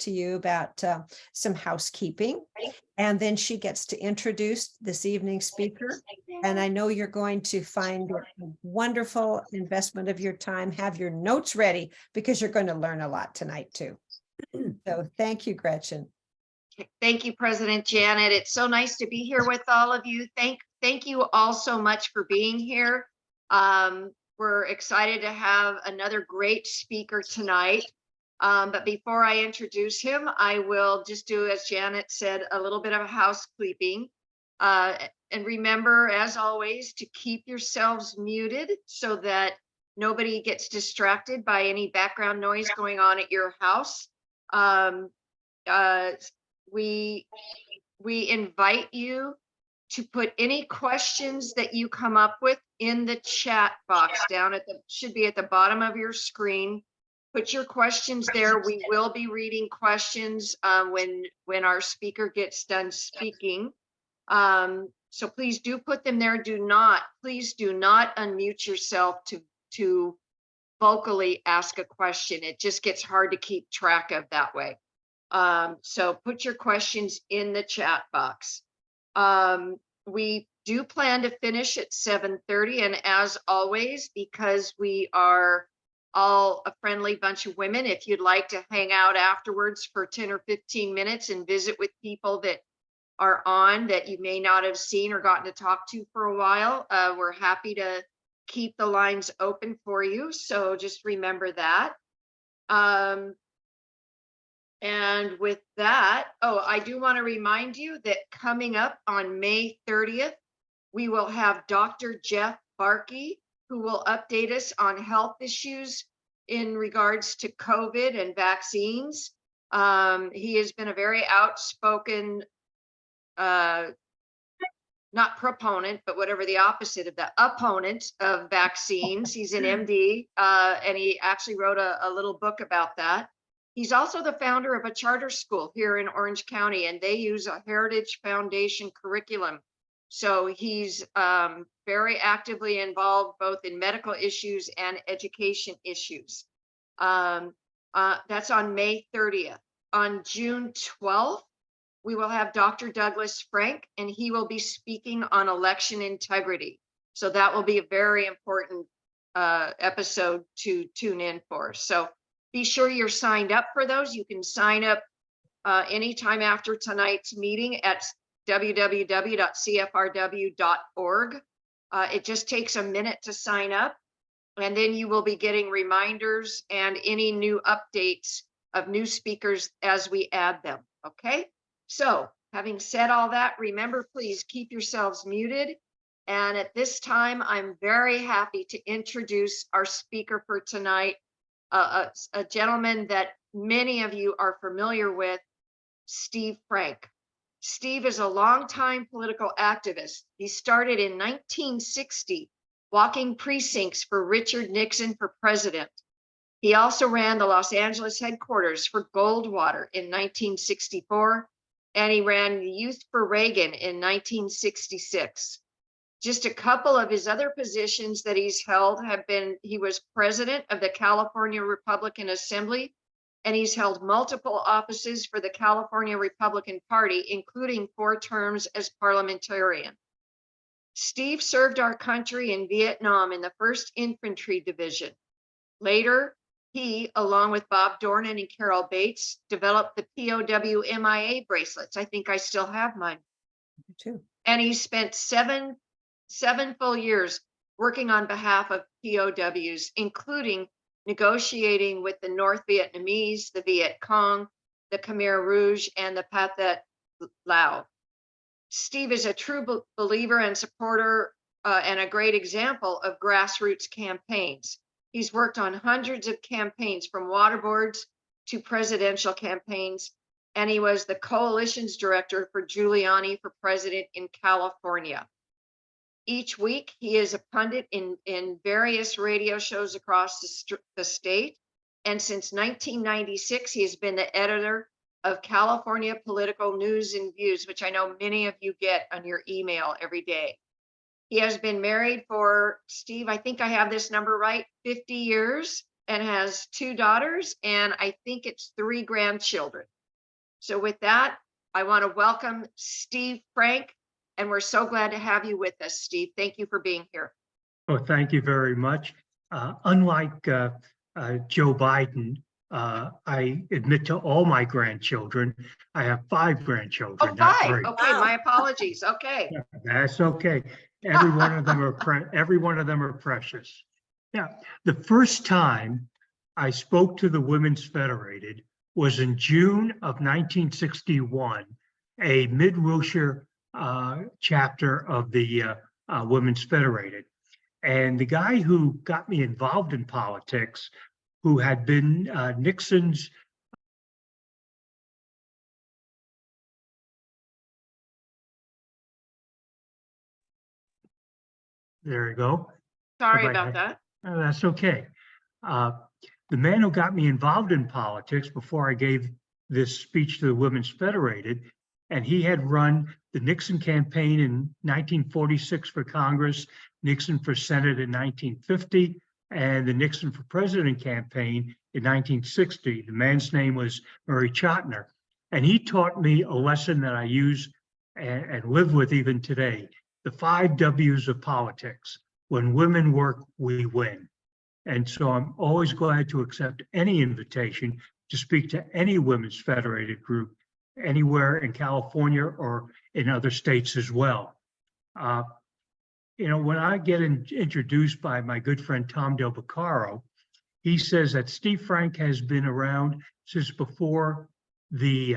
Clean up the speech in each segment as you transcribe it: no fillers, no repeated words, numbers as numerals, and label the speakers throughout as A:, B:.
A: to you about some housekeeping. And then she gets to introduce this evening's speaker. And I know you're going to find it a wonderful investment of your time. Have your notes ready because you're going to learn a lot tonight too. So thank you, Gretchen.
B: Thank you, President Janet. It's so nice to be here with all of you. Thank you all so much for being here. We're excited to have another great speaker tonight. But before I introduce him, I will just do, as Janet said, a little bit of housekeeping. And remember, as always, to keep yourselves muted so that nobody gets distracted by any background noise going on at your house. We invite you to put any questions that you come up with in the chat box down at should be at the bottom of your screen. Put your questions there. We will be reading questions when our speaker gets done speaking. So please do put them there. Please do not unmute yourself to vocally ask a question. It just gets hard to keep track of that way. So put your questions in the chat box. We do plan to finish at 7:30, and as always, because we are all a friendly bunch of women, if you'd like to hang out afterwards for 10 or 15 minutes and visit with people that are on that you may not have seen or gotten to talk to for a while, we're happy to keep the lines open for you. So just remember that. And with that, I do want to remind you that coming up on May 30th, we will have Dr. Jeff Barkey, who will update us on health issues in regards to COVID and vaccines. He has been a very outspoken, not proponent, but whatever the opposite of that, opponent of vaccines. He's an MD, and he actually wrote a little book about that. He's also the founder of a charter school here in Orange County, and they use a Heritage Foundation curriculum. So he's very actively involved both in medical issues and education issues. That's on May 30th. On June 12th, we will have Dr. Douglas Frank, and he will be speaking on election integrity. So that will be a very important episode to tune in for. So be sure you're signed up for those. You can sign up anytime after tonight's meeting at www.cfrw.org. It just takes a minute to sign up, and then you will be getting reminders and any new updates of new speakers as we add them. Okay, so having said all that, remember, please keep yourselves muted. And at this time, I'm very happy to introduce our speaker for tonight, a gentleman that many of you are familiar with, Steve Frank. Steve is a longtime political activist. He started in 1960, walking precincts for Richard Nixon for president. He also ran the Los Angeles headquarters for Goldwater in 1964, and he ran Youth for Reagan in 1966. Just a couple of his other positions that he's held have been, he was president of the California Republican Assembly, and he's held multiple offices for the California Republican Party, including 4 terms as parliamentarian. Steve served our country in Vietnam in the 1st Infantry Division. Later, he, along with Bob Dornan and Carol Bates, developed the POW MIA bracelets. I think I still have mine.
A: Me too.
B: And he spent seven full years working on behalf of POWs, including negotiating with the North Vietnamese, the Viet Cong, the Khmer Rouge, and the Pathet Lao. Steve is a true believer and supporter and a great example of grassroots campaigns. He's worked on hundreds of campaigns, from water boards to presidential campaigns, and he was the coalition's director for Giuliani for president in California. Each week, he is a pundit in various radio shows across the state. And since 1996, he has been the editor of California Political News and Views, which I know many of you get on your email every day. He has been married for, Steve, I think I have this number right, 50 years, and has 2 daughters, and I think it's 3 grandchildren. So with that, I want to welcome Steve Frank, and we're so glad to have you with us, Steve. Thank you for being here.
C: Oh, thank you very much. Unlike Joe Biden, I admit to all my grandchildren, I have 5 grandchildren.
B: Oh,
C: not
B: 5.
C: 3.
B: Okay,
A: Wow.
B: my apologies. Okay.
C: That's okay. Every one of them are precious. Yeah, the first time I spoke to the Women's Federated was in June of 1961, a Mid-Wilshire chapter of the Women's Federated. And the guy who got me involved in politics, who had been Nixon's there you go.
B: Sorry
C: If I
B: about
C: had-
B: that.
C: That's okay. The man who got me involved in politics before I gave this speech to the Women's Federated, and he had run the Nixon campaign in 1946 for Congress, Nixon for Senate in 1950, and the Nixon for President campaign in 1960. The man's name was Murray Chotiner, and he taught me a lesson that I use and live with even today: the 5 W's of politics. When women work, we win. And so I'm always glad to accept any invitation to speak to any Women's Federated group anywhere in California or in other states as well. When I get introduced by my good friend Tom Del Beccaro, he says that Steve Frank has been around since before the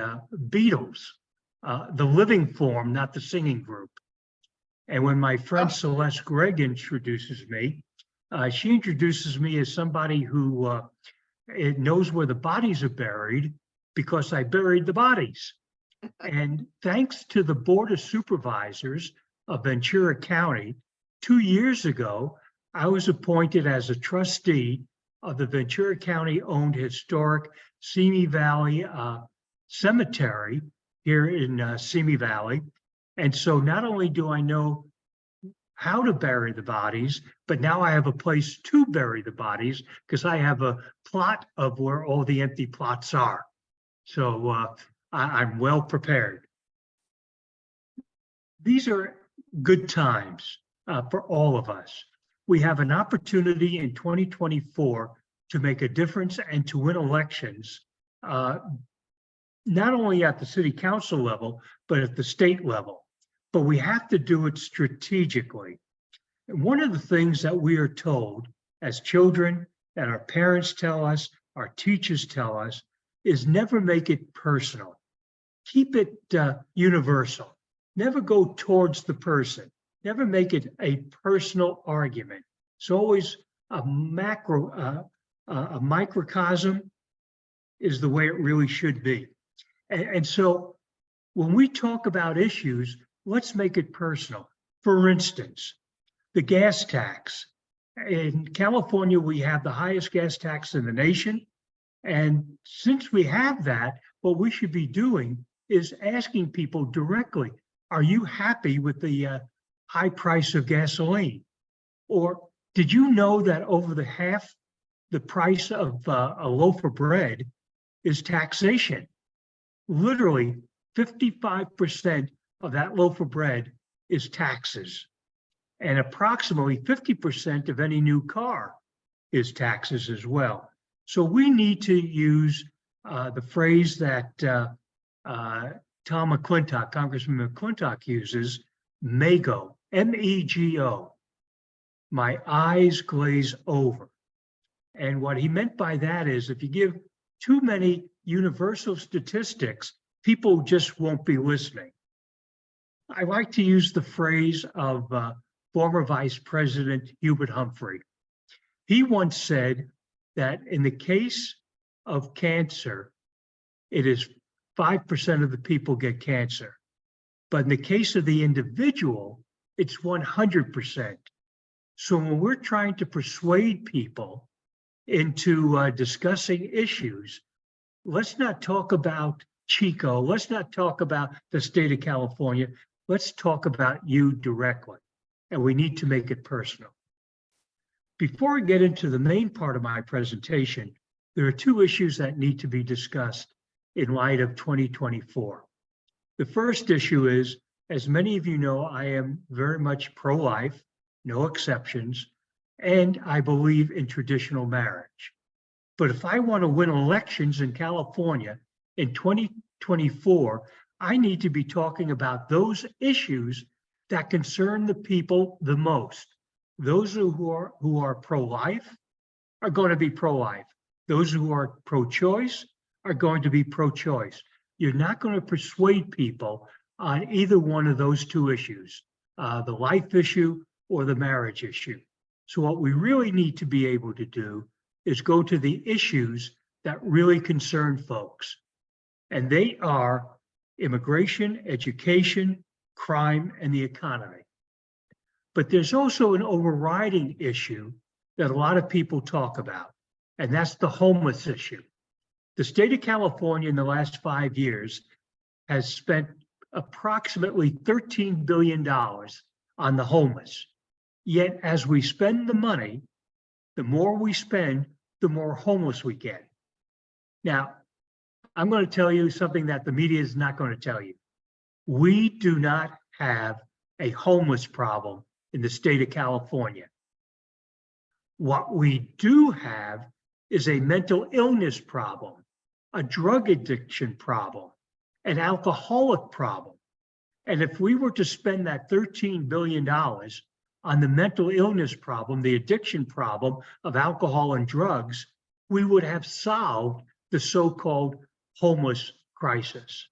C: Beatles, the living form, not the singing group. And when my friend Celeste Gregg introduces me, she introduces me as somebody who it knows where the bodies are buried because I buried the bodies. And thanks to the Board of Supervisors of Ventura County, 2 years ago, I was appointed as a trustee of the Ventura County-owned historic Simi Valley Cemetery here in Simi Valley. And so not only do I know how to bury the bodies, but now I have a place to bury the bodies because I have a plot of where all the empty plots are. So I'm well prepared. These are good times for all of us. We have an opportunity in 2024 to make a difference and to win elections, not only at the city council level, but at the state level. But we have to do it strategically. And one of the things that we are told as children, that our parents tell us, our teachers tell us, is never make it personal. Keep it universal. Never go towards the person. Never make it a personal argument. It's always a microcosm is the way it really should be. And so when we talk about issues, let's make it personal. For instance, the gas tax. In California, we have the highest gas tax in the nation. And since we have that, what we should be doing is asking people directly, are you happy with the high price of gasoline? Or did you know that over half the price of a loaf of bread is taxation? Literally 55% of that loaf of bread is taxes. And approximately 50% of any new car is taxes as well. So we need to use the phrase that Tom McClintock, Congressman McClintock uses, MEGO, M-E-G-O, my eyes glaze over. And what he meant by that is if you give too many universal statistics, people just won't be listening. I like to use the phrase of former Vice President Hubert Humphrey. He once said that in the case of cancer, it is 5% of the people get cancer. But in the case of the individual, it's 100%. So when we're trying to persuade people into discussing issues, let's not talk about Chico. Let's not talk about the state of California. Let's talk about you directly. And we need to make it personal. Before I get into the main part of my presentation, there are two issues that need to be discussed in light of 2024. The first issue is, as many of you know, I am very much pro-life, no exceptions, and I believe in traditional marriage. But if I want to win elections in California in 2024, I need to be talking about those issues that concern the people the most. Those who are pro-life are going to be pro-life. Those who are pro-choice are going to be pro-choice. You're not going to persuade people on either one of those two issues, the life issue or the marriage issue. So what we really need to be able to do is go to the issues that really concern folks. And they are immigration, education, crime, and the economy. But there's also an overriding issue that a lot of people talk about, and that's the homeless issue. The state of California in the last 5 years has spent approximately $13 billion on the homeless. Yet as we spend the money, the more we spend, the more homeless we get. Now, I'm going to tell you something that the media is not going to tell you. We do not have a homeless problem in the state of California. What we do have is a mental illness problem, a drug addiction problem, an alcoholic problem. And if we were to spend that $13 billion on the mental illness problem, the addiction problem of alcohol and drugs, we would have solved the so-called homeless crisis.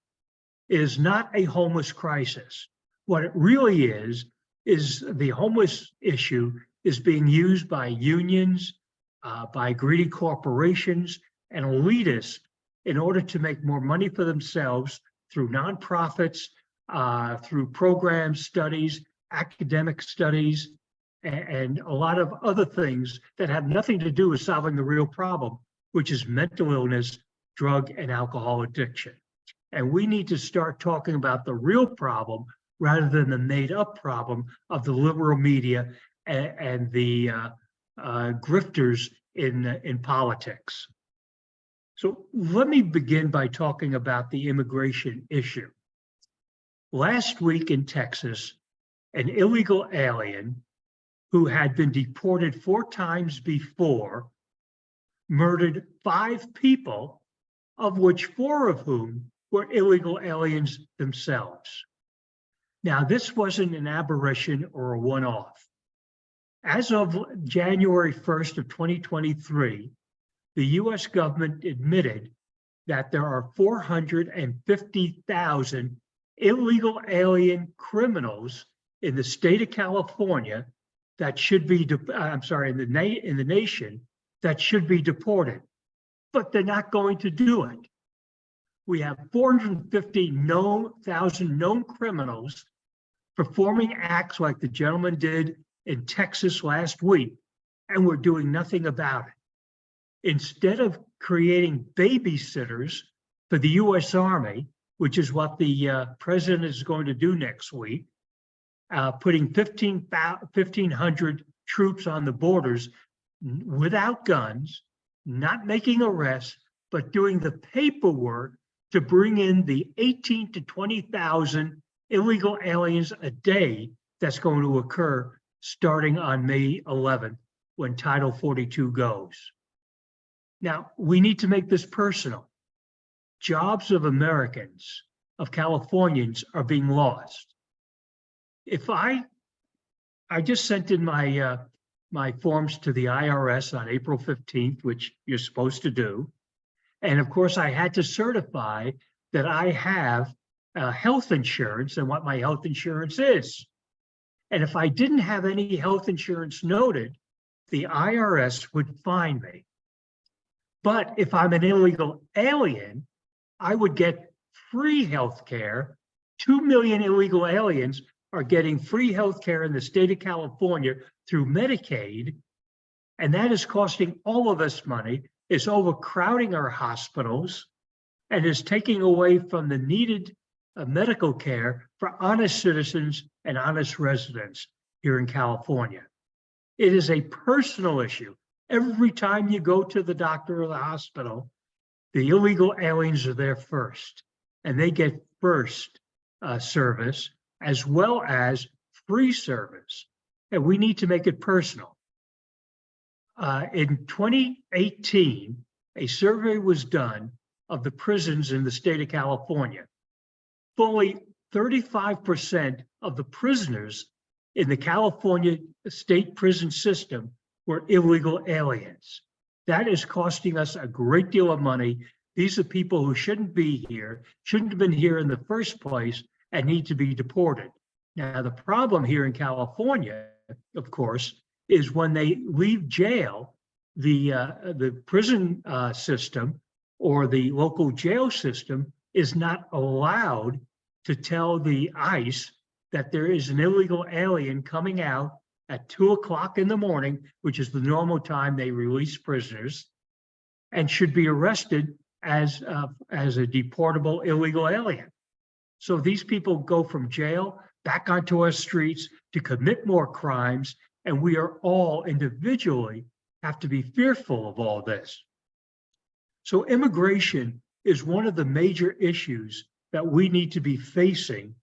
C: It is not a homeless crisis. What it really is the homeless issue is being used by unions, by greedy corporations and elitists in order to make more money for themselves through nonprofits, through programs, studies, academic studies, and a lot of other things that have nothing to do with solving the real problem, which is mental illness, drug and alcohol addiction. And we need to start talking about the real problem rather than the made-up problem of the liberal media and the grifters in politics. So let me begin by talking about the immigration issue. Last week in Texas, an illegal alien who had been deported 4 times before murdered 5 people, of which 4 of whom were illegal aliens themselves. Now, this wasn't an aberration or a one-off. As of January 1st of 2023, the US government admitted that there are 450,000 illegal alien criminals in the state of California that should be, in the nation that should be deported, but they're not going to do it. We have 450,000 known criminals performing acts like the gentleman did in Texas last week, and we're doing nothing about it. Instead of creating babysitters for the US Army, which is what the president is going to do next week, putting 1,500 troops on the borders without guns, not making arrests, but doing the paperwork to bring in the 18 to 20,000 illegal aliens a day that's going to occur starting on May 11th when Title 42 goes. Now, we need to make this personal. Jobs of Americans, of Californians, are being lost. If I just sent in my forms to the IRS on April 15th, which you're supposed to do. And of course, I had to certify that I have health insurance and what my health insurance is. And if I didn't have any health insurance noted, the IRS would fine me. But if I'm an illegal alien, I would get free health care. 2 million illegal aliens are getting free health care in the state of California through Medicaid, and that is costing all of us money, is overcrowding our hospitals, and is taking away from the needed medical care for honest citizens and honest residents here in California. It is a personal issue. Every time you go to the doctor or the hospital, the illegal aliens are there first, and they get first service as well as free service. And we need to make it personal. In 2018, a survey was done of the prisons in the state of California. Fully 35% of the prisoners in the California state prison system were illegal aliens. That is costing us a great deal of money. These are people who shouldn't be here, shouldn't have been here in the first place, and need to be deported. Now, the problem here in California, of course, is when they leave jail, the prison system or the local jail system is not allowed to tell the ICE that there is an illegal alien coming out at 2 o'clock in the morning, which is the normal time they release prisoners, and should be arrested as a deportable illegal alien. So these people go from jail back onto our streets to commit more crimes, and we are all individually have to be fearful of all this. So immigration is one of the major issues that we need to be facing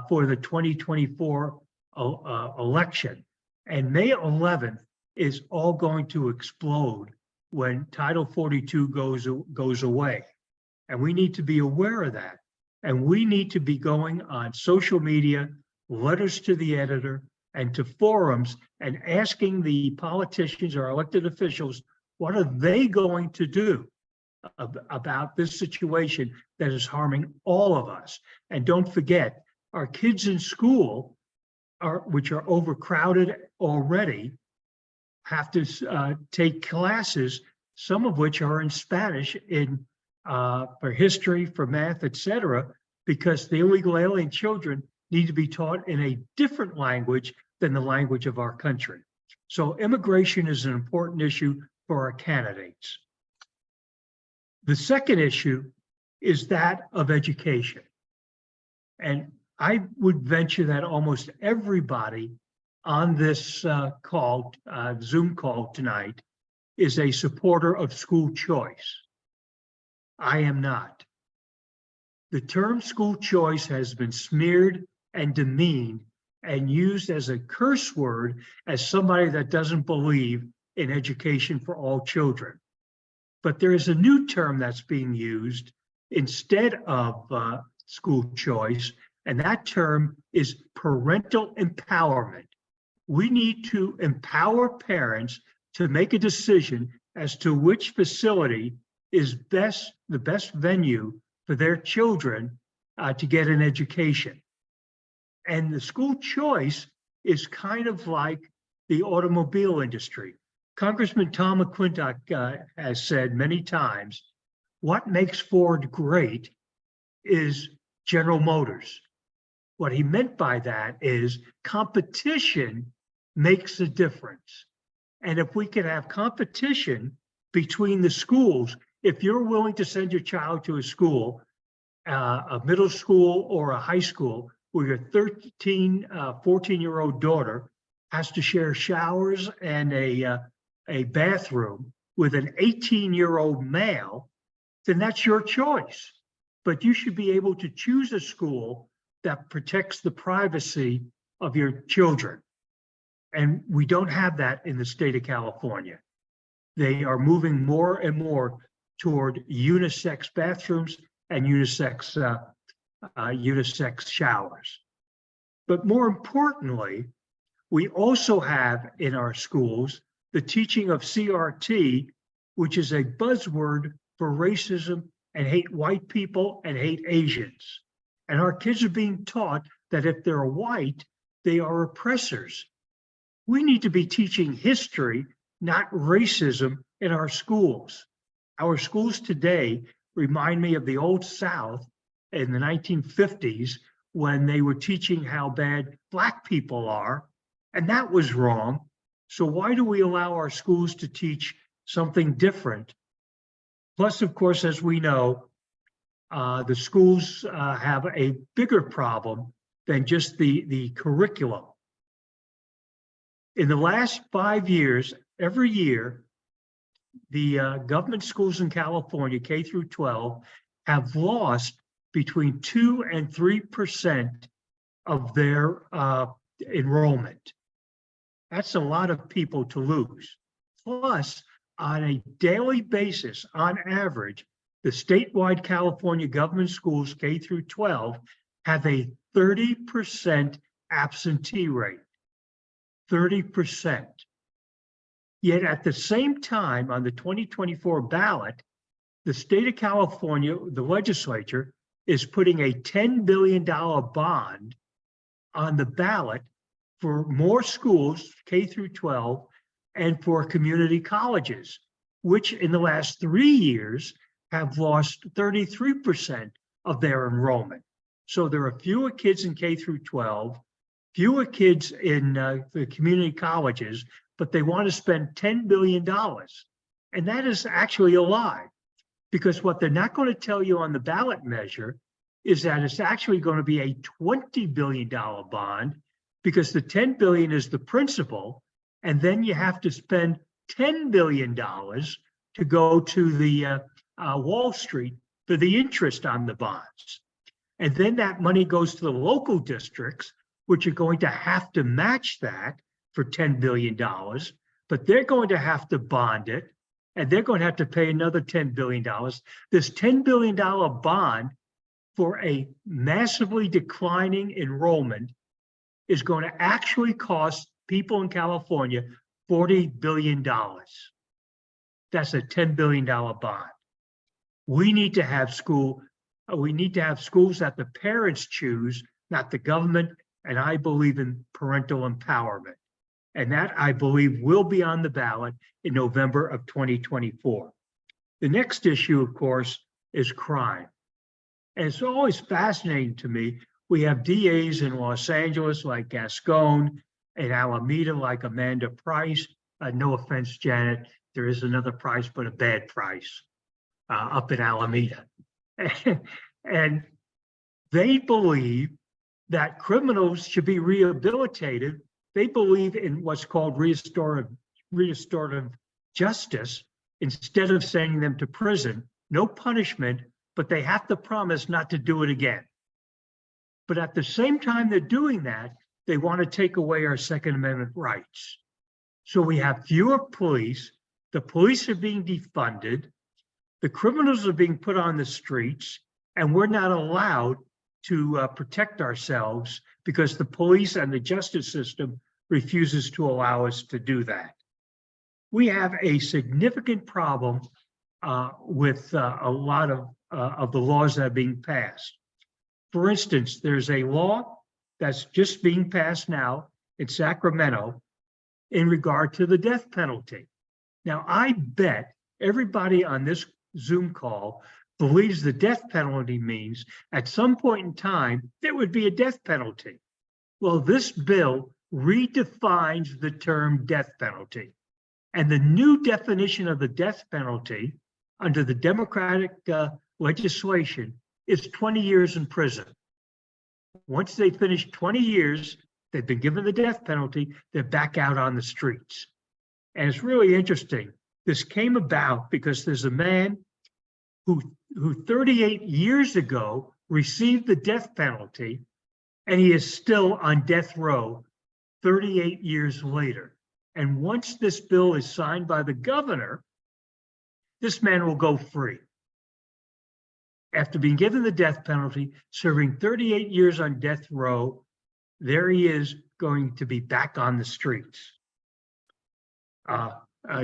C: for the 2024 election. And May 11th is all going to explode when Title 42 goes away. And we need to be aware of that. And we need to be going on social media, letters to the editor, and to forums and asking the politicians or elected officials, what are they going to do about this situation that is harming all of us? And don't forget, our kids in school, which are overcrowded already, have to take classes, some of which are in Spanish, for history, for math, etc., because the illegal alien children need to be taught in a different language than the language of our country. So immigration is an important issue for our candidates. The second issue is that of education. And I would venture that almost everybody on this Zoom call tonight, is a supporter of school choice. I am not. The term school choice has been smeared and demeaned and used as a curse word as somebody that doesn't believe in education for all children. But there is a new term that's being used instead of school choice, and that term is parental empowerment. We need to empower parents to make a decision as to which facility is the best venue for their children to get an education. And the school choice is kind of like the automobile industry. Congressman Tom McClintock has said many times, what makes Ford great is General Motors. What he meant by that is competition makes a difference. And if we can have competition between the schools, if you're willing to send your child to a school, a middle school or a high school, where your 14-year-old daughter has to share showers and a bathroom with an 18-year-old male, then that's your choice. But you should be able to choose a school that protects the privacy of your children. And we don't have that in the state of California. They are moving more and more toward unisex bathrooms and unisex showers. But more importantly, we also have in our schools the teaching of CRT, which is a buzzword for racism and hate white people and hate Asians. And our kids are being taught that if they're white, they are oppressors. We need to be teaching history, not racism, in our schools. Our schools today remind me of the Old South in the 1950s when they were teaching how bad Black people are, and that was wrong. So why do we allow our schools to teach something different? Plus, of course, as we know, the schools have a bigger problem than just the curriculum. In the last 5 years, every year, the government schools in California, K through 12, have lost between 2 and 3% of their enrollment. That's a lot of people to lose. Plus, on a daily basis, on average, the statewide California government schools, K through 12, have a 30% absentee rate. 30%. Yet at the same time, on the 2024 ballot, the state of California, the legislature, is putting a $10 billion bond on the ballot for more schools, K through 12, and for community colleges, which in the last 3 years have lost 33% of their enrollment. So there are fewer kids in K through 12, fewer kids in the community colleges, but they want to spend $10 billion. And that is actually a lie, because what they're not going to tell you on the ballot measure is that it's actually going to be a $20 billion bond, because the $10 billion is the principal, and then you have to spend $10 billion to go to the Wall Street for the interest on the bonds. And then that money goes to the local districts, which are going to have to match that for $10 billion, but they're going to have to bond it, and they're going to have to pay another $10 billion. This $10 billion bond for a massively declining enrollment is going to actually cost people in California $40 billion. That's a $10 billion bond. We need to have schools that the parents choose, not the government, and I believe in parental empowerment. And that, I believe, will be on the ballot in November of 2024. The next issue, of course, is crime. And it's always fascinating to me. We have DAs in Los Angeles like Gascon, and Alameda like Amanda Price. No offense, Janet, there is another Price, but a bad Price up in Alameda. And they believe that criminals should be rehabilitated. They believe in what's called restorative justice, instead of sending them to prison. No punishment, but they have to promise not to do it again. But at the same time they're doing that, they want to take away our Second Amendment rights. So we have fewer police, the police are being defunded, the criminals are being put on the streets, and we're not allowed to protect ourselves because the police and the justice system refuses to allow us to do that. We have a significant problem with a lot of the laws that are being passed. For instance, there's a law that's just being passed now in Sacramento in regard to the death penalty. Now, I bet everybody on this Zoom call believes the death penalty means at some point in time, there would be a death penalty. Well, this bill redefines the term death penalty. And the new definition of the death penalty under the Democratic legislation is 20 years in prison. Once they finish 20 years, they've been given the death penalty, they're back out on the streets. And it's really interesting. This came about because there's a man who 38 years ago received the death penalty, and he is still on death row 38 years later. And once this bill is signed by the governor, this man will go free. After being given the death penalty, serving 38 years on death row, there he is going to be back on the streets.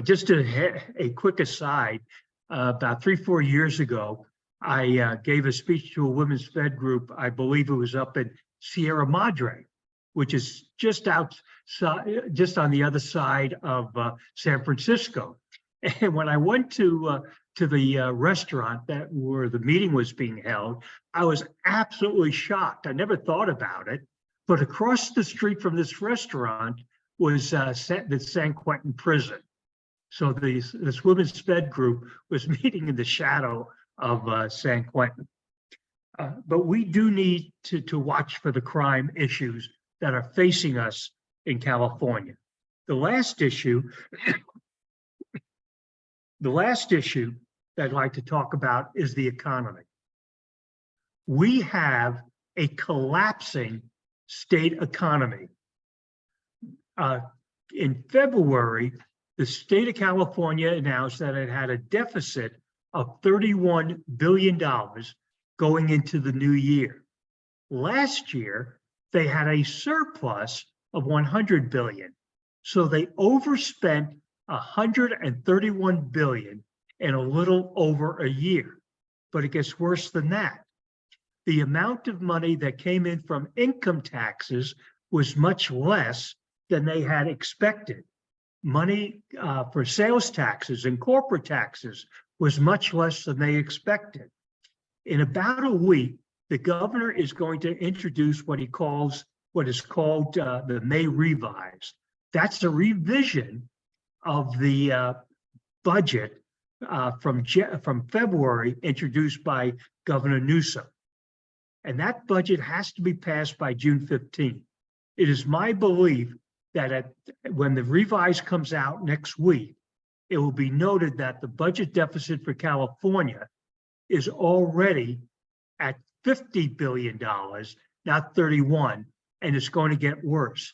C: Just a quick aside, about 3-4 years ago, I gave a speech to a women's fed group. I believe it was up in Sierra Madre, which is just outside, just on the other side of San Francisco. And when I went to the restaurant where the meeting was being held, I was absolutely shocked. I never thought about it, but across the street from this restaurant was the San Quentin prison. So this women's fed group was meeting in the shadow of San Quentin. But we do need to watch for the crime issues that are facing us in California. The last issue, that I'd like to talk about is the economy. We have a collapsing state economy. In February, the state of California announced that it had a deficit of $31 billion going into the new year. Last year, they had a surplus of 100 billion. So they overspent 131 billion in a little over a year. But it gets worse than that. The amount of money that came in from income taxes was much less than they had expected. Money for sales taxes and corporate taxes was much less than they expected. In about a week, the governor is going to introduce what is called the May Revise. That's a revision of the budget from February introduced by Governor Newsom. And that budget has to be passed by June 15th. It is my belief that when the revise comes out next week, it will be noted that the budget deficit for California is already at $50 billion, not 31, and it's going to get worse.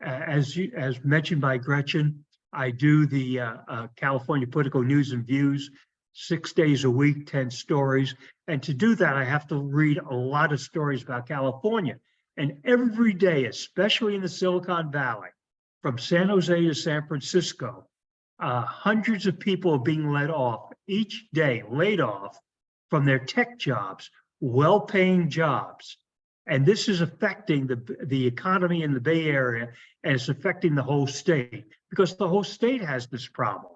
C: As mentioned by Gretchen, I do the California Political News and Views 6 days a week, 10 stories. And to do that, I have to read a lot of stories about California. And every day, especially in the Silicon Valley, from San Jose to San Francisco, hundreds of people are being laid off from their tech jobs, well-paying jobs. And this is affecting the economy in the Bay Area, and it's affecting the whole state because the whole state has this problem.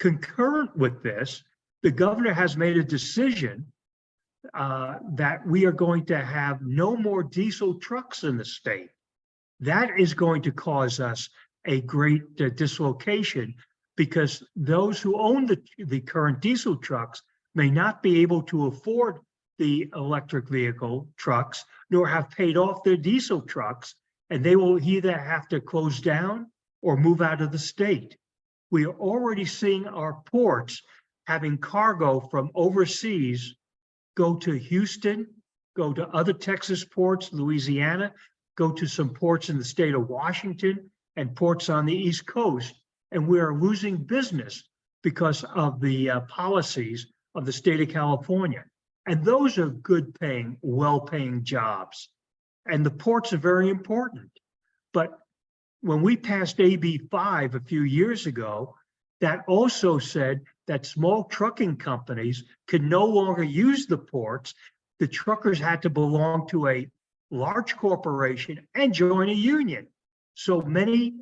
C: Concurrent with this, the governor has made a decision that we are going to have no more diesel trucks in the state. That is going to cause us a great dislocation because those who own the current diesel trucks may not be able to afford the electric vehicle trucks, nor have paid off their diesel trucks, and they will either have to close down or move out of the state. We are already seeing our ports having cargo from overseas go to Houston, go to other Texas ports, Louisiana, go to some ports in the state of Washington and ports on the East Coast. And we are losing business because of the policies of the state of California. And those are good paying, well-paying jobs. And the ports are very important. But when we passed AB 5 a few years ago, that also said that small trucking companies could no longer use the ports. The truckers had to belong to a large corporation and join a union. So many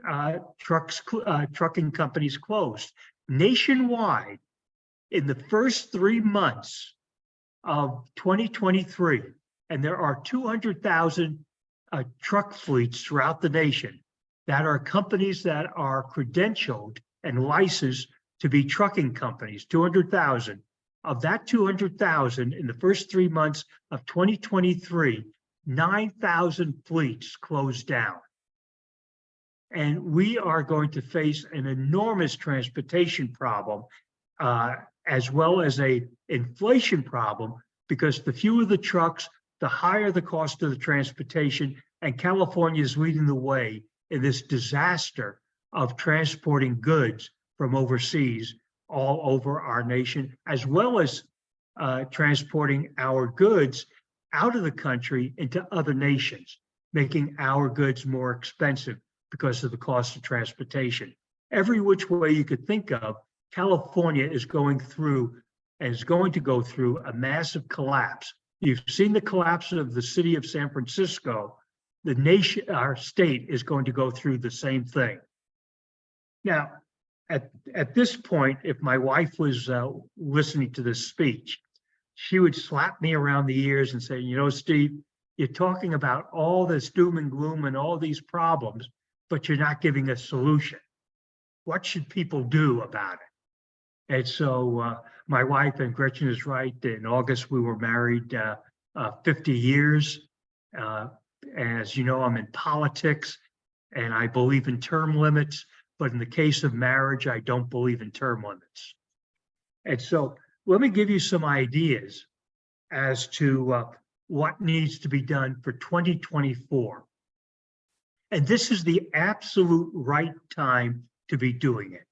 C: trucking companies closed. Nationwide, in the first 3 months of 2023, and there are 200,000 truck fleets throughout the nation that are companies that are credentialed and licensed to be trucking companies, 200,000. Of that 200,000, in the first 3 months of 2023, 9,000 fleets closed down. And we are going to face an enormous transportation problem, as well as an inflation problem, because the fewer the trucks, the higher the cost of the transportation, and California is leading the way in this disaster of transporting goods from overseas all over our nation, as well as transporting our goods out of the country into other nations, making our goods more expensive because of the cost of transportation. Every which way you could think of, California is going through and is going to go through a massive collapse. You've seen the collapse of the city of San Francisco. The nation, our state, is going to go through the same thing. Now, at this point, if my wife was listening to this speech, she would slap me around the ears and say, you know, Steve, you're talking about all this doom and gloom and all these problems, but you're not giving a solution. What should people do about it? And so my wife, and Gretchen is right, in August we were married 50 years. As you know, I'm in politics and I believe in term limits. But in the case of marriage, I don't believe in term limits. And so let me give you some ideas as to what needs to be done for 2024. And this is the absolute right time to be doing it.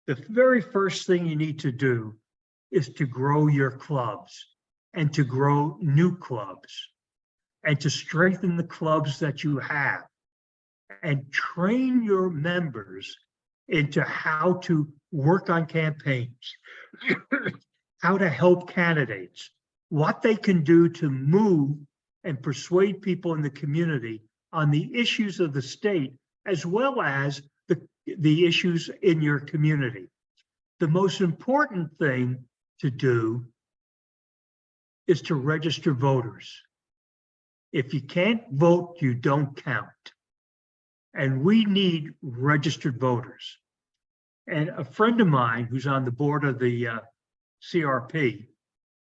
C: The very first thing you need to do is to grow your clubs and to grow new clubs and to strengthen the clubs that you have and train your members into how to work on campaigns, how to help candidates, what they can do to move and persuade people in the community on the issues of the state, as well as the issues in your community. The most important thing to do is to register voters. If you can't vote, you don't count. And we need registered voters. And a friend of mine who's on the board of the CRP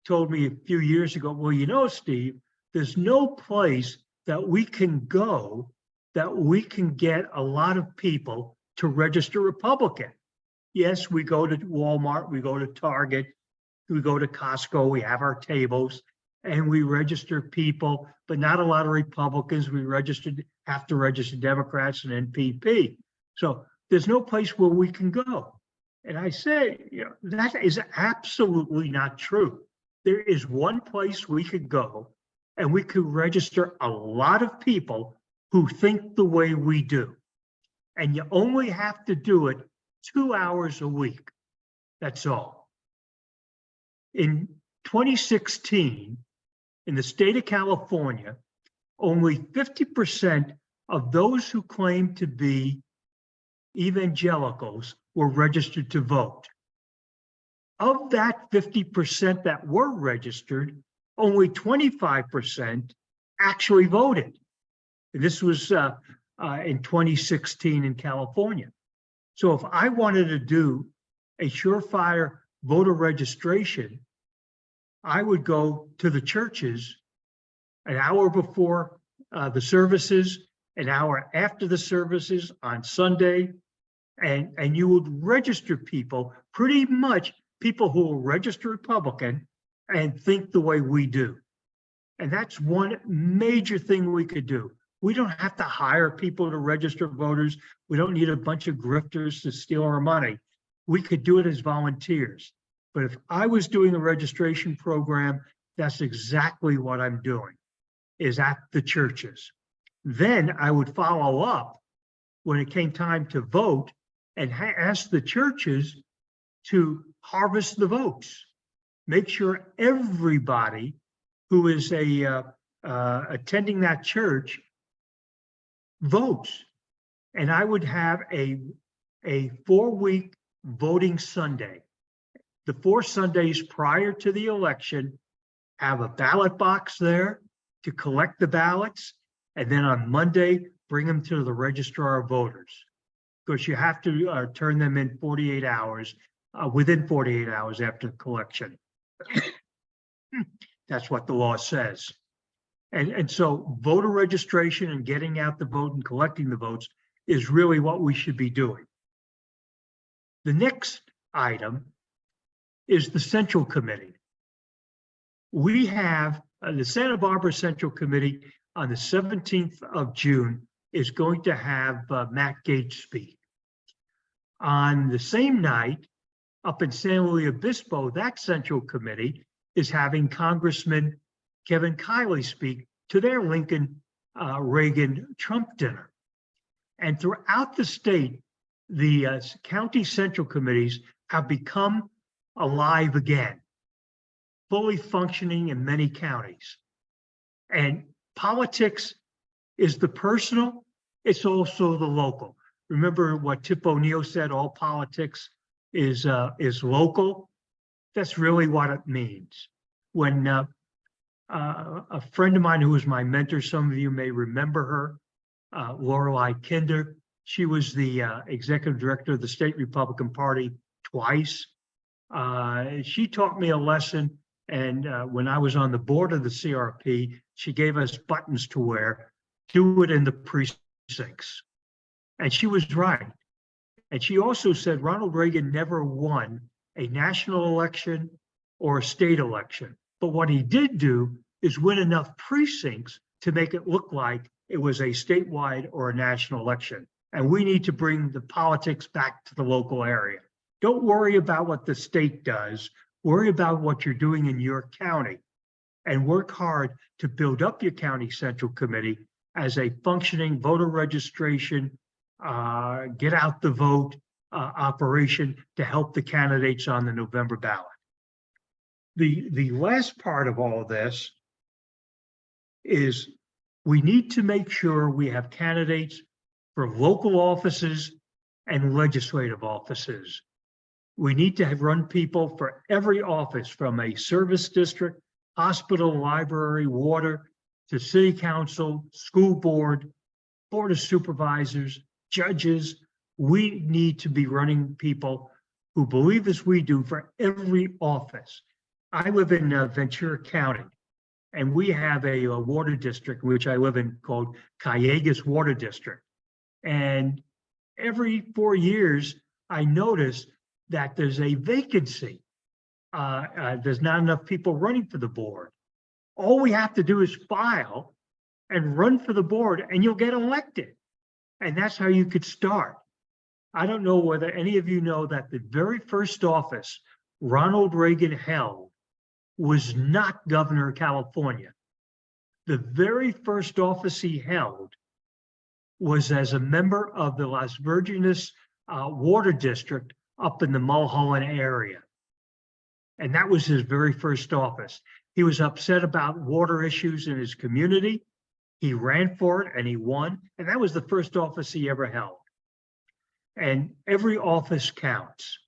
C: told me a few years ago, well, you know, Steve, there's no place that we can go that we can get a lot of people to register Republican. Yes, we go to Walmart, we go to Target, we go to Costco, we have our tables, and we register people, but not a lot of Republicans. We have to register Democrats and NPP. So there's no place where we can go. And I say, you know, that is absolutely not true. There is one place we could go and we could register a lot of people who think the way we do. And you only have to do it 2 hours a week. That's all. In 2016, in the state of California, only 50% of those who claim to be evangelicals were registered to vote. Of that 50% that were registered, only 25% actually voted. And this was in 2016 in California. So if I wanted to do a surefire voter registration, I would go to the churches an hour before the services, an hour after the services on Sunday, and you would register people, pretty much people who will register Republican and think the way we do. And that's one major thing we could do. We don't have to hire people to register voters. We don't need a bunch of grifters to steal our money. We could do it as volunteers. But if I was doing a registration program, that's exactly what I'm doing, is at the churches. Then I would follow up when it came time to vote and ask the churches to harvest the votes. Make sure everybody who is attending that church votes. And I would have a 4-week voting Sunday. The 4 Sundays prior to the election, have a ballot box there to collect the ballots. And then on Monday, bring them to the registrar of voters. Because you have to turn them in 48 hours, within 48 hours after the collection. That's what the law says. And so voter registration and getting out the vote and collecting the votes is really what we should be doing. The next item is the Central Committee. We have the Santa Barbara Central Committee on the 17th of June is going to have Matt Gaetz speak. On the same night, up in San Luis Obispo, that Central Committee is having Congressman Kevin Kiley speak to their Lincoln Reagan Trump dinner. And throughout the state, the county central committees have become alive again, fully functioning in many counties. And politics is the personal, it's also the local. Remember what Tip O'Neill said, all politics is local? That's really what it means. When a friend of mine who was my mentor, some of you may remember her, Lorelei Kinder, she was the executive director of the state Republican Party twice. She taught me a lesson, and when I was on the board of the CRP, she gave us buttons to wear, do it in the precincts. And she was right. And she also said Ronald Reagan never won a national election or a state election. But what he did do is win enough precincts to make it look like it was a statewide or a national election. And we need to bring the politics back to the local area. Don't worry about what the state does. Worry about what you're doing in your county and work hard to build up your county central committee as a functioning voter registration, get out the vote operation to help the candidates on the November ballot. The last part of all of this is we need to make sure we have candidates for local offices and legislative offices. We need to have run people for every office, from a service district, hospital, library, water, to city council, school board, board of supervisors, judges. We need to be running people who believe as we do for every office. I live in Ventura County, and we have a water district, which I live in, called Callegas Water District. And every 4 years, I notice that there's a vacancy. There's not enough people running for the board. All we have to do is file and run for the board, and you'll get elected. And that's how you could start. I don't know whether any of you know that the very first office Ronald Reagan held was not governor of California. The very first office he held was as a member of the Las Virgenes Water District up in the Mulholland area. And that was his very first office. He was upset about water issues in his community. He ran for it and he won. And that was the first office he ever held. And every office counts.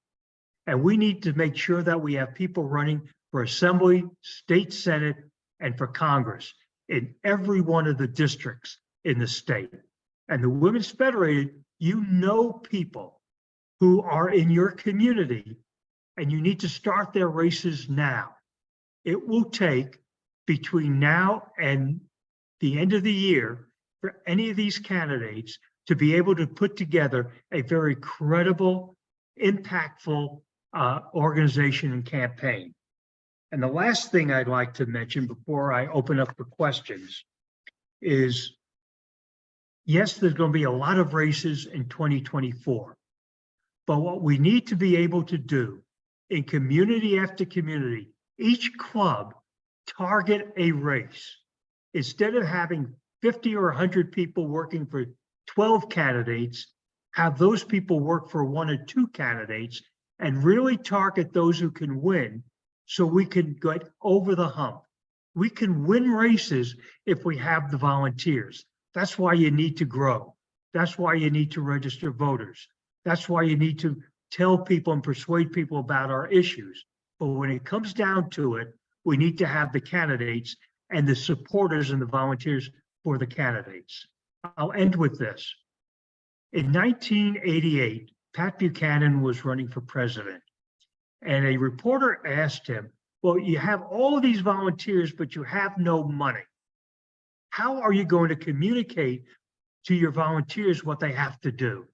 C: And we need to make sure that we have people running for Assembly, State Senate, and for Congress in every one of the districts in the state. And the Women's Federated, you know people who are in your community, and you need to start their races now. It will take between now and the end of the year for any of these candidates to be able to put together a very credible, impactful organization and campaign. And the last thing I'd like to mention before I open up for questions is, yes, there's going to be a lot of races in 2024. But what we need to be able to do in community after community, each club target a race. Instead of having 50 or 100 people working for 12 candidates, have those people work for 1 or 2 candidates and really target those who can win, so we can get over the hump. We can win races if we have the volunteers. That's why you need to grow. That's why you need to register voters. That's why you need to tell people and persuade people about our issues. But when it comes down to it, we need to have the candidates and the supporters and the volunteers for the candidates. I'll end with this. In 1988, Pat Buchanan was running for president. And a reporter asked him, well, you have all of these volunteers, but you have no money. How are you going to communicate to your volunteers what they have to do?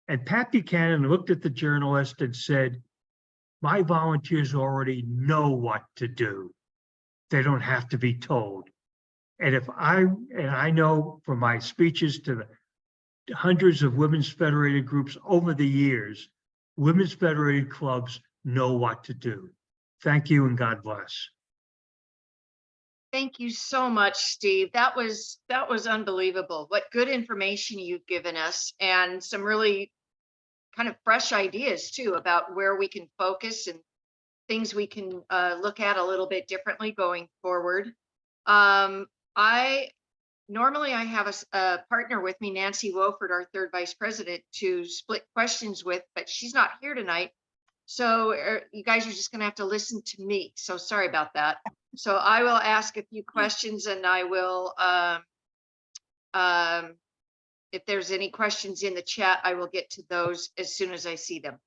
C: And Pat Buchanan looked at the journalist and said, my volunteers already know what to do. They don't have to be told. And I know from my speeches to the hundreds of women's federated groups over the years, women's federated clubs know what to do. Thank you and God bless.
B: Thank you so much, Steve. That was unbelievable. What good information you've given us, and some really kind of fresh ideas too about where we can focus and things we can look at a little bit differently going forward. Normally I have a partner with me, Nancy Wofford, our third vice president, to split questions with, but she's not here tonight. So you guys are just going to have to listen to me. So sorry about that. So I will ask a few questions, and I will, if there's any questions in the chat, I will get to those as soon as I see them.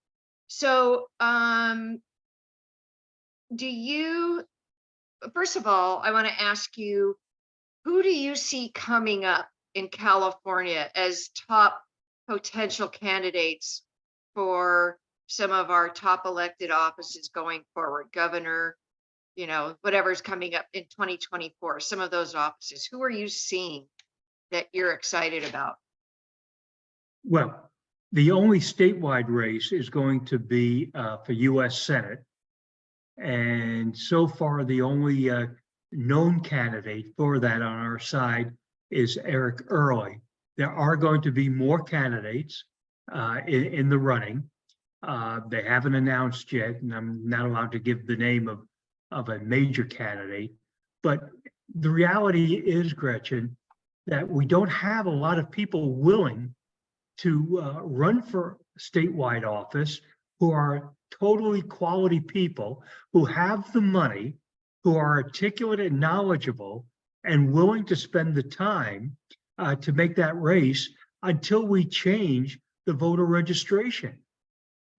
B: So first of all, I want to ask you, who do you see coming up in California as top potential candidates for some of our top elected offices going forward, governor, you know, whatever's coming up in 2024, some of those offices, who are you seeing that you're excited about?
C: Well, the only statewide race is going to be for US Senate. And so far, the only known candidate for that on our side is Eric Early. There are going to be more candidates in the running. They haven't announced yet, and I'm not allowed to give the name of a major candidate. But the reality is, Gretchen, that we don't have a lot of people willing to run for statewide office who are totally quality people, who have the money, who are articulate and knowledgeable, and willing to spend the time to make that race until we change the voter registration.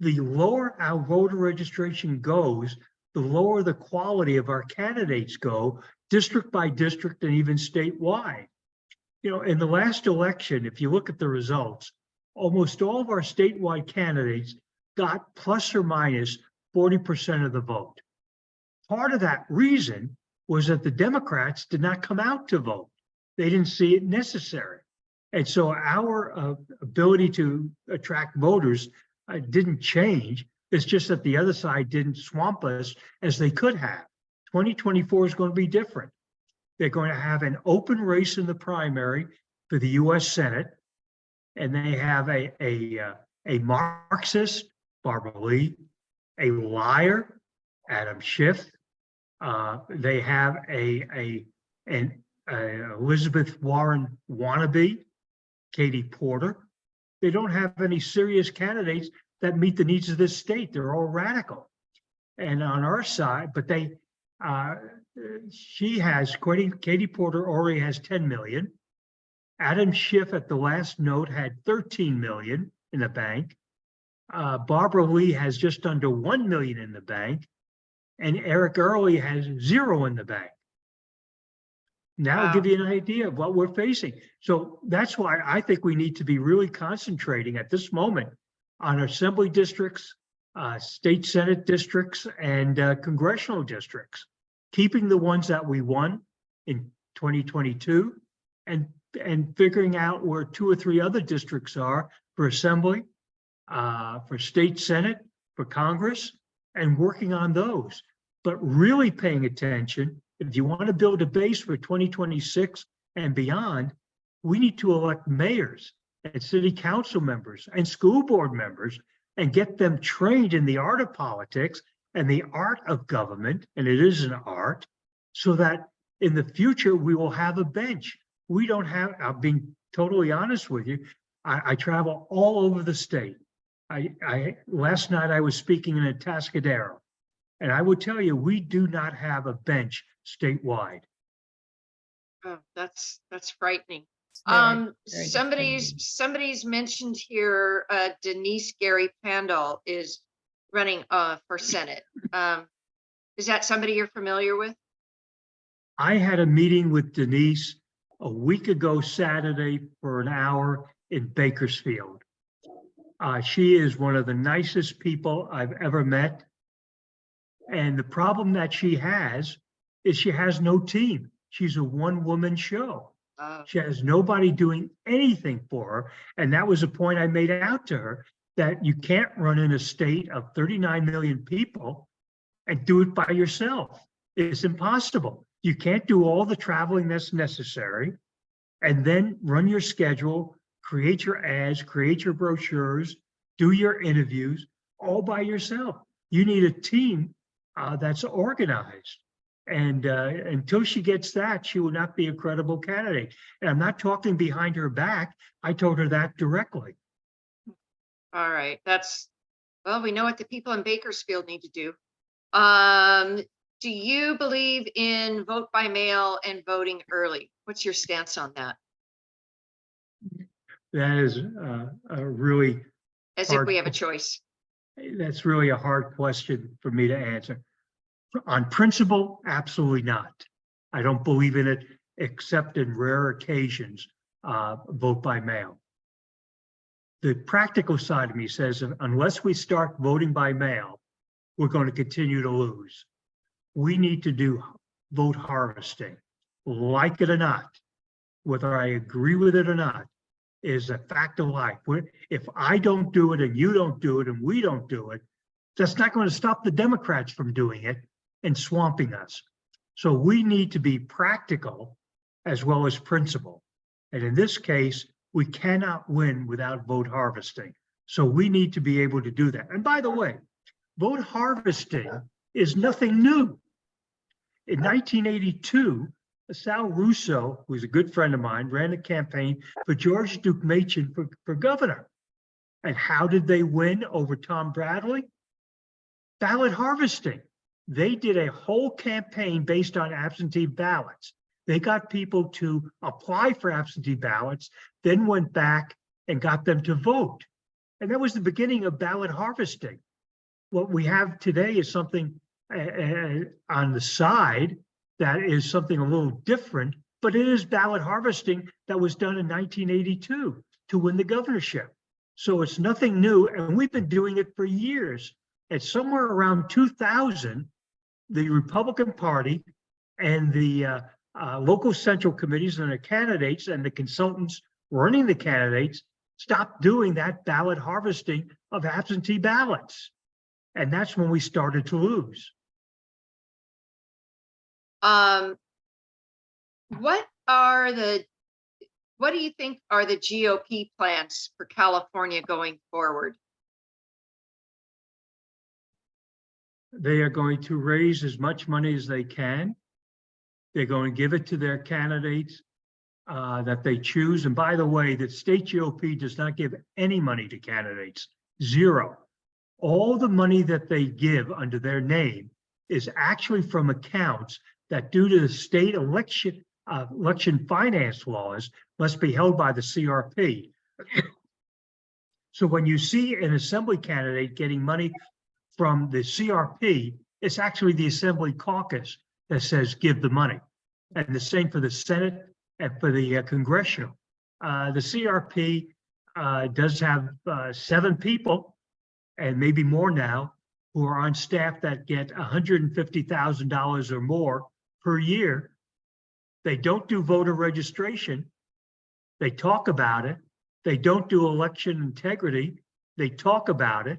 C: The lower our voter registration goes, the lower the quality of our candidates go, district by district and even statewide. You know, in the last election, if you look at the results, almost all of our statewide candidates got plus or minus 40% of the vote. Part of that reason was that the Democrats did not come out to vote. They didn't see it necessary. And so our ability to attract voters didn't change. It's just that the other side didn't swamp us as they could have. 2024 is going to be different. They're going to have an open race in the primary for the US Senate. And they have a Marxist, Barbara Lee, a liar, Adam Schiff. They have an Elizabeth Warren wannabe, Katie Porter. They don't have any serious candidates that meet the needs of this state. They're all radical. And on our side, but Katie Porter already has 10 million. Adam Schiff at the last note had 13 million in the bank. Barbara Lee has just under 1 million in the bank, and Eric Early has 0 in the bank. Now I'll give you an idea of what we're facing. So that's why I think we need to be really concentrating at this moment on assembly districts, state Senate districts, and congressional districts, keeping the ones that we won in 2022 and figuring out where 2 or 3 other districts are for assembly, for state Senate, for Congress, and working on those. But really paying attention, if you want to build a base for 2026 and beyond, we need to elect mayors and city council members and school board members and get them trained in the art of politics and the art of government, and it is an art, so that in the future we will have a bench. We don't have, I'm being totally honest with you, I travel all over the state. Last night I was speaking in Atascadero, and I would tell you, we do not have a bench statewide.
B: Oh, that's frightening.
A: Very
B: Somebody's mentioned here, Denise Gary Pandal is running for Senate. Is that somebody you're familiar with?
C: I had a meeting with Denise a week ago Saturday for an hour in Bakersfield. She is one of the nicest people I've ever met. And the problem that she has is she has no team. She's a one-woman show. She has nobody doing anything for her. And that was a point I made out to her, that you can't run in a state of 39 million people and do it by yourself. It's impossible. You can't do all the traveling that's necessary and then run your schedule, create your ads, create your brochures, do your interviews all by yourself. You need a team that's organized. And until she gets that, she will not be a credible candidate. And I'm not talking behind her back. I told her that directly.
B: All right. Well, we know what the people in Bakersfield need to do. Do you believe in vote by mail and voting early? What's your stance on that?
C: That is really
B: As if we have a choice.
C: That's really a hard question for me to answer. On principle, absolutely not. I don't believe in it, except in rare occasions, vote by mail. the practical side of me says, unless we start voting by mail, we're going to continue to lose. We need to do vote harvesting, like it or not, whether I agree with it or not, is a fact of life. If I don't do it and you don't do it and we don't do it, that's not going to stop the Democrats from doing it and swamping us. So we need to be practical as well as principled. And in this case, we cannot win without vote harvesting. So we need to be able to do that. And by the way, vote harvesting is nothing new. In 1982, Sal Russo, who's a good friend of mine, ran a campaign for George Duke Machen for governor. And how did they win over Tom Bradley? Ballot harvesting. They did a whole campaign based on absentee ballots. They got people to apply for absentee ballots, then went back and got them to vote. And that was the beginning of ballot harvesting. What we have today is something on the side that is something a little different, but it is ballot harvesting that was done in 1982 to win the governorship. So it's nothing new, and we've been doing it for years. And somewhere around 2000, the Republican Party and the local central committees and the candidates and the consultants running the candidates stopped doing that ballot harvesting of absentee ballots. And that's when we started to lose.
B: What do you think are the GOP plans for California going forward?
C: They are going to raise as much money as they can. They're going to give it to their candidates that they choose. And by the way, the state GOP does not give any money to candidates, zero. All the money that they give under their name is actually from accounts that, due to the state election finance laws, must be held by the CRP. So when you see an assembly candidate getting money from the CRP, it's actually the assembly caucus that says give the money. And the same for the Senate and for the congressional. The CRP does have 7 people, and maybe more now, who are on staff that get $150,000 or more per year. They don't do voter registration. They talk about it. They don't do election integrity. They talk about it.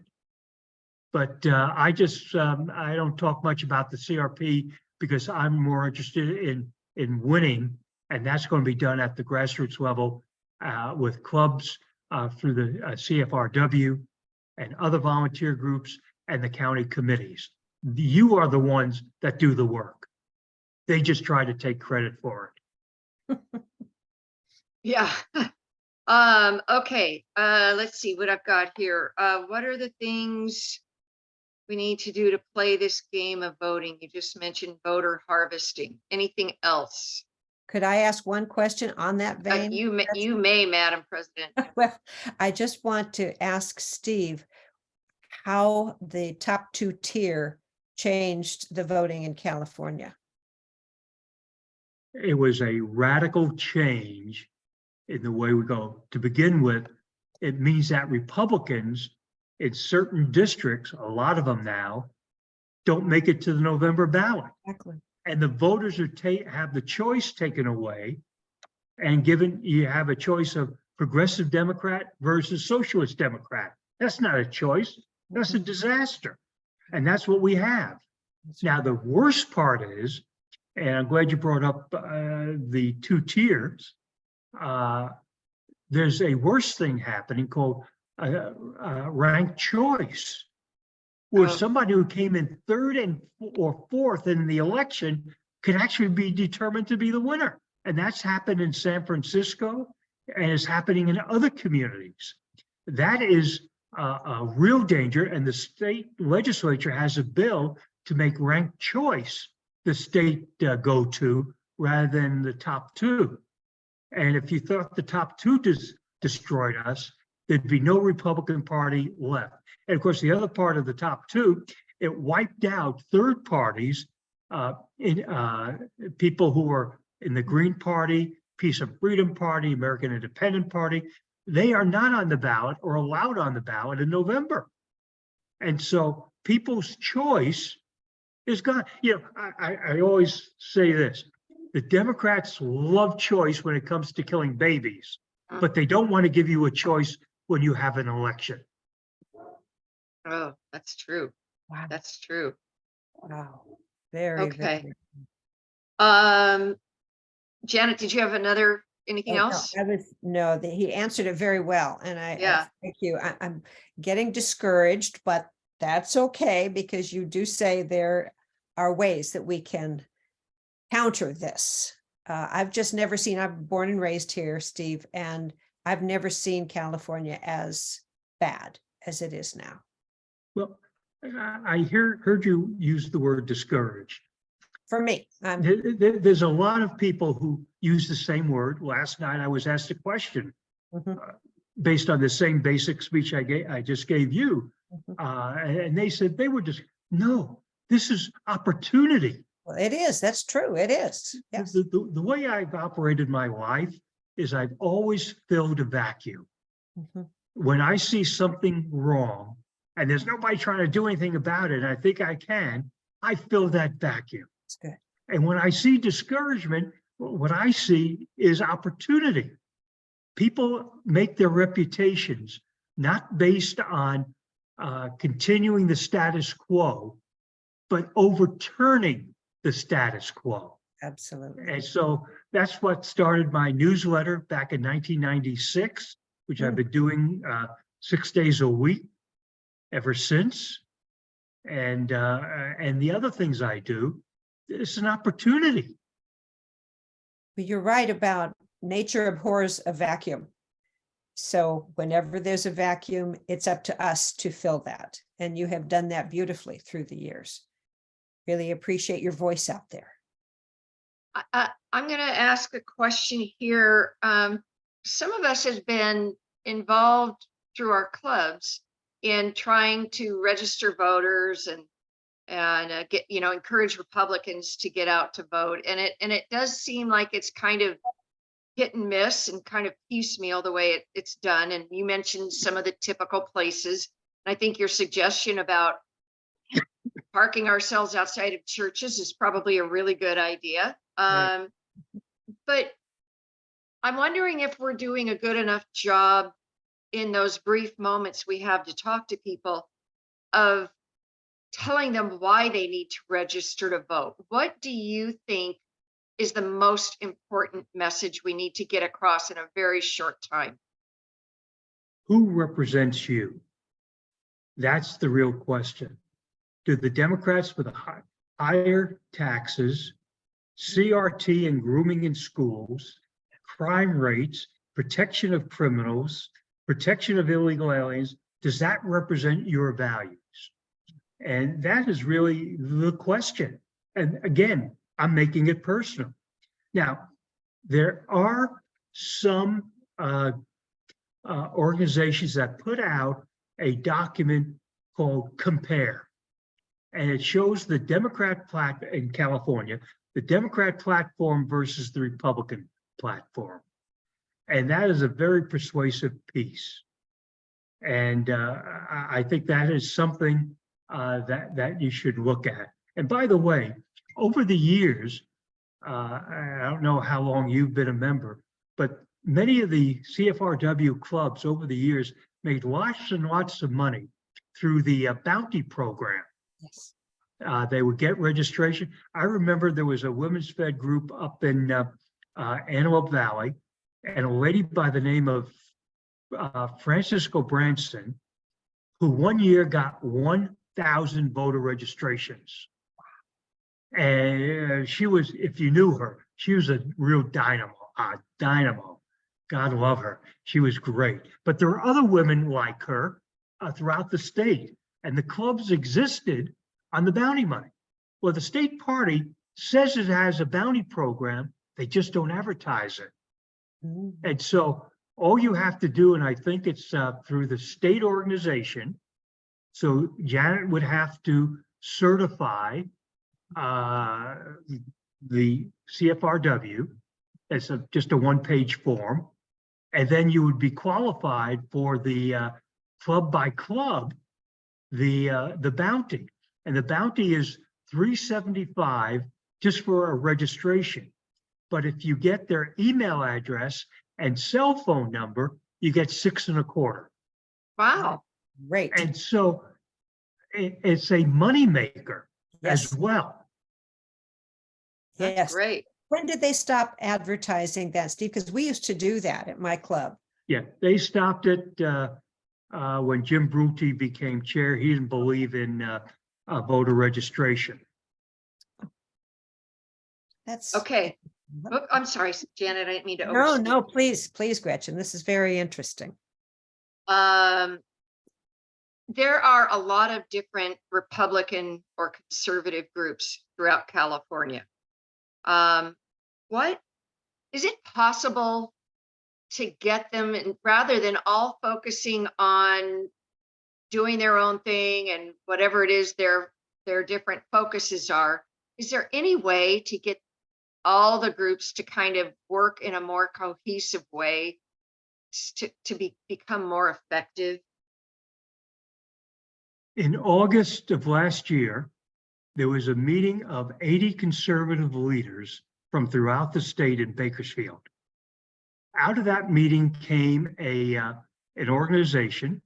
C: But I don't talk much about the CRP because I'm more interested in winning, and that's going to be done at the grassroots level with clubs through the CFRW and other volunteer groups and the county committees. You are the ones that do the work. They just try to take credit for it.
B: Yeah. Okay. Let's see what I've got here. What are the things we need to do to play this game of voting? You just mentioned voter harvesting. Anything else?
A: Could I ask one question on that vein?
B: You may, Madam President.
A: Well, I just want to ask Steve how the top 2 tier changed the voting in California.
C: It was a radical change in the way we go. To begin with, it means that Republicans in certain districts, a lot of them now, don't make it to the November ballot.
A: Exactly.
C: And the voters have the choice taken away, and you have a choice of progressive Democrat versus socialist Democrat. That's not a choice. That's a disaster. And that's what we have. Now, the worst part is, and I'm glad you brought up the 2 tiers, there's a worse thing happening called ranked choice, where somebody who came in 3rd or 4th in the election could actually be determined to be the winner. And that's happened in San Francisco and is happening in other communities. That is a real danger. And the state legislature has a bill to make ranked choice the state go-to rather than the top 2. And if you thought the top 2 destroyed us, there'd be no Republican Party left. And of course, the other part of the top 2, it wiped out third parties, people who were in the Green Party, Peace and Freedom Party, American Independent Party. they are not on the ballot or allowed on the ballot in November. And so people's choice is gone. I always say this, the Democrats love choice when it comes to killing babies, but they don't want to give you a choice when you have an election.
B: Oh, that's true.
A: Wow.
B: That's true.
A: Wow. Very,
B: Okay.
A: very.
B: Janet, did you have anything
A: Oh, no,
B: else?
A: No, he answered it very well. And
B: Yeah.
A: thank you. I'm getting discouraged, but that's okay because you do say there are ways that we can counter this. I've just never seen, I'm born and raised here, Steve, and I've never seen California as bad as it is now.
C: Well, I heard you use the word discouraged.
A: For me,
C: There's a lot of people who use the same word. Last night, I was asked a question
A: Mhm.
C: Based on the same basic speech I just gave you. And they said they were just, no, this is opportunity.
A: Well, it is. That's true. It is. Yes.
C: The way I've operated my life is I've always filled a vacuum.
A: Mhm.
C: When I see something wrong and there's nobody trying to do anything about it, and I think I can, I fill that vacuum.
A: That's good.
C: And when I see discouragement, what I see is opportunity. People make their reputations not based on continuing the status quo, but overturning the status quo.
A: Absolutely.
C: And so that's what started my newsletter back in 1996, which I've been doing 6 days a week ever since. And the other things I do, it's an opportunity.
A: But you're right about nature abhors a vacuum. So whenever there's a vacuum, it's up to us to fill that. And you have done that beautifully through the years. Really appreciate your voice out there.
B: I'm going to ask a question here. Some of us have been involved through our clubs in trying to register voters and get, encourage Republicans to get out to vote. And it does seem like it's kind of hit and miss and kind of piecemeal the way it's done. And you mentioned some of the typical places. And I think your suggestion about parking ourselves outside of churches is probably a really good idea.
A: Right.
B: But I'm wondering if we're doing a good enough job in those brief moments we have to talk to people of telling them why they need to register to vote. What do you think is the most important message we need to get across in a very short time?
C: Who represents you? That's the real question. Do the Democrats with higher taxes, CRT and grooming in schools, crime rates, protection of criminals, protection of illegal aliens, does that represent your values? And that is really the question. And again, I'm making it personal. Now, there are some organizations that put out a document called Compare. And it shows the Democrat platform in California, the Democrat platform versus the Republican platform. And that is a very persuasive piece. And I think that is something that you should look at. And by the way, over the years, I don't know how long you've been a member, but many of the CFRW clubs over the years made lots and lots of money through the bounty program.
A: Yes.
C: They would get registration. I remember there was a women's fed group up in Antelope Valley, and a lady by the name of Francisco Branson, who one year got 1,000 voter registrations. And she was, if you knew her, she was a real dynamo. God love her. She was great. But there are other women like her throughout the state, and the clubs existed on the bounty money. Well, the state party says it has a bounty program, they just don't advertise it.
A: Mhm.
C: And so all you have to do, and I think it's through the state organization, so Janet would have to certify the CFRW. It's just a one-page form. And then you would be qualified for the club by club, the bounty. And the bounty is $375 just for a registration. But if you get their email address and cell phone number, you get $6.25.
B: Wow.
A: Great.
C: And so it's a moneymaker
A: Yes.
C: as well.
B: That's
A: Yes.
B: great.
A: When did they stop advertising that, Steve? Because we used to do that at my club.
C: Yeah, they stopped it when Jim Brutti became chair. He didn't believe in voter registration.
A: That's
B: Okay. Oh, I'm sorry, Janet, I didn't mean to
A: no,
B: overspeak.
A: no, please, Gretchen. This is very interesting.
B: There are a lot of different Republican or conservative groups throughout California. What is it possible to get them, and rather than all focusing on doing their own thing and whatever it is their different focuses are, is there any way to get all the groups to kind of work in a more cohesive way to become more effective?
C: In August of last year, there was a meeting of 80 conservative leaders from throughout the state in Bakersfield. Out of that meeting came an organization,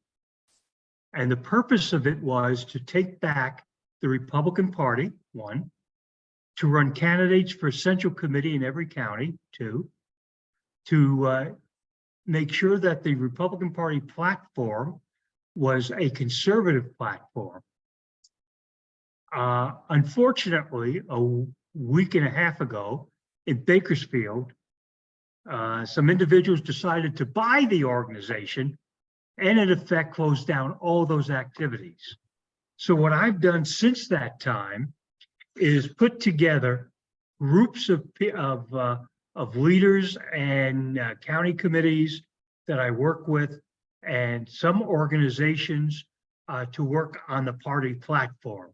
C: and the purpose of it was to take back the Republican Party, 1, to run candidates for central committee in every county, 2, to make sure that the Republican Party platform was a conservative platform. Unfortunately, a week and a half ago in Bakersfield, some individuals decided to buy the organization and in effect closed down all those activities. So what I've done since that time is put together groups of leaders and county committees that I work with, and some organizations to work on the party platform.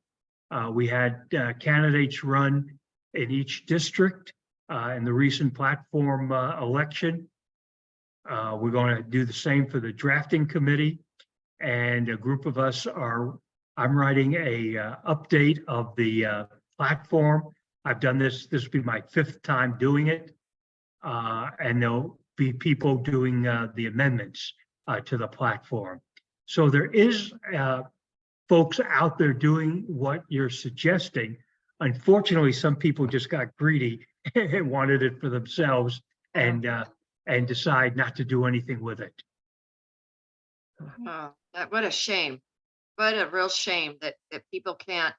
C: We had candidates run in each district in the recent platform election. We're going to do the same for the drafting committee, and a group of us I'm writing a update of the platform. I've done this will be my 5th time doing it, and there'll be people doing the amendments to the platform. So there is folks out there doing what you're suggesting. Unfortunately, some people just got greedy and wanted it for themselves and decide not to do anything with it.
B: Oh, what a shame. What a real shame that people can't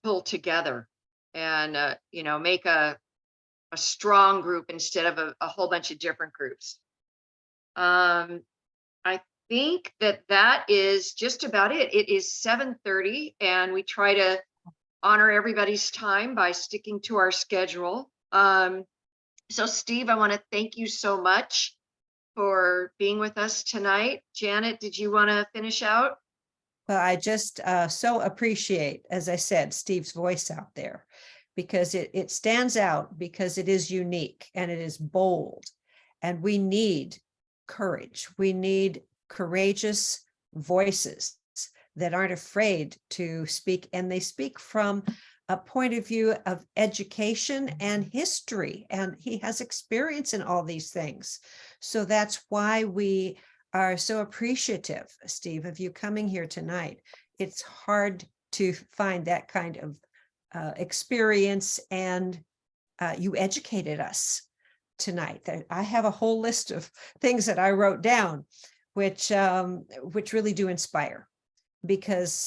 B: pull together and make a strong group instead of a whole bunch of different groups. I think that is just about it. It is 7:30, and we try to honor everybody's time by sticking to our schedule. So Steve, I want to thank you so much for being with us tonight. Janet, did you want to finish out?
A: Well, I just so appreciate, as I said, Steve's voice out there, because it stands out, because it is unique and it is bold, and we need courage. We need courageous voices that aren't afraid to speak, and they speak from a point of view of education and history, and he has experience in all these things. So that's why we are so appreciative, Steve, of you coming here tonight. It's hard to find that kind of experience, and you educated us tonight. I have a whole list of things that I wrote down, which really do inspire, because